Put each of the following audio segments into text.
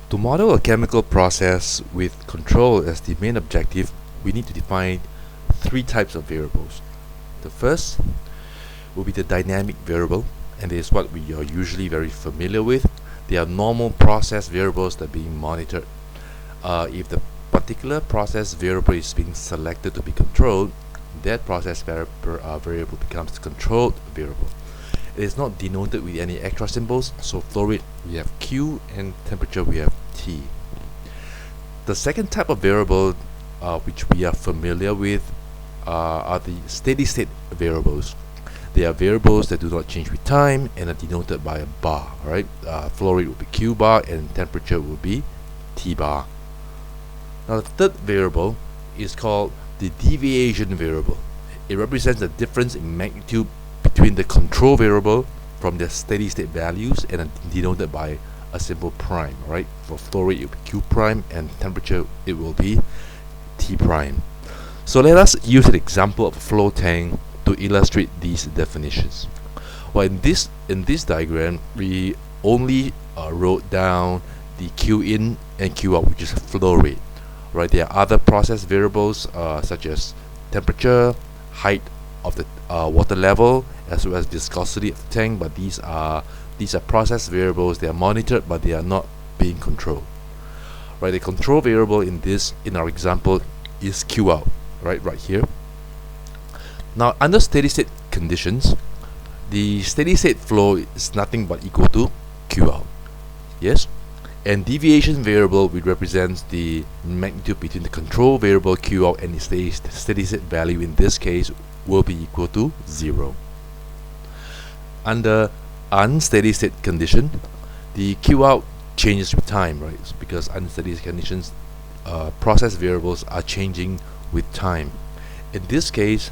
To model a chemical process with control as the main objective, we need to define three types of variables. The first will be the dynamic variable, and this is what we are usually very familiar with. They are normal process variables that are being monitored. If the particular process variable is being selected to be controlled, that process variable becomes the controlled variable. It is not denoted with any extra symbols, so flow rate we have Q and temperature we have T. The second type of variable which we are familiar with are the steady state variables. They are variables that do not change with time and are denoted by a bar. Alright, flow rate will be Q bar and temperature will be T bar. Now the third variable is called the deviation variable. It represents the difference in magnitude between the control variable from their steady state values and are denoted by a symbol prime. Right, for flow rate it will be Q prime and temperature it will be T prime. So let us use an example of a flow tank to illustrate these definitions. Well, in this diagram we only wrote down the Q in and Q out, which is flow rate. Right, there are other process variables such as temperature, height of the water level, as well as viscosity of the tank, but these are process variables. They are monitored but they are not being controlled. Right, the control variable in our example is Q out, right here. Now under steady state conditions, the steady state flow is nothing but equal to Q out. Yes, and deviation variable, which represents the magnitude between the control variable Q out and the steady state value, in this case will be equal to 0. Under unsteady state condition, the Q out changes with time, right? It's because unsteady state conditions, process variables are changing with time. In this case,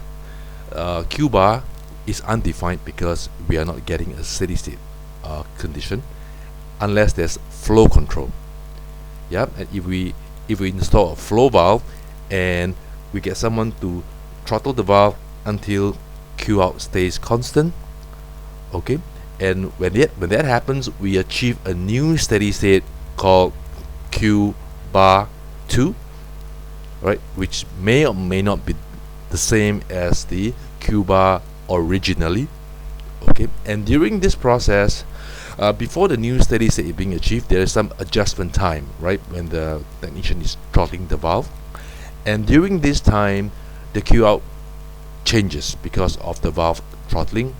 Q bar is undefined because we are not getting a steady state condition unless there's flow control. Yeah, and if we install a flow valve and we get someone to throttle the valve until Q out stays constant, okay, and when that happens, we achieve a new steady state called Q bar 2, right, which may or may not be the same as the Q bar originally. Okay, and during this process, before the new steady state is being achieved, there is some adjustment time, right, when the technician is throttling the valve, and during this time the Q out changes because of the valve throttling,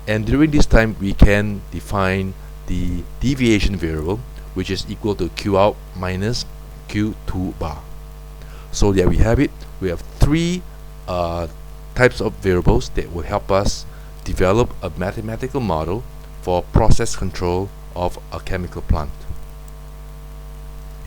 and during this time we can define the deviation variable, which is equal to Q out minus Q2 bar. So there we have it. We have three types of variables that will help us develop a mathematical model for process control of a chemical plant.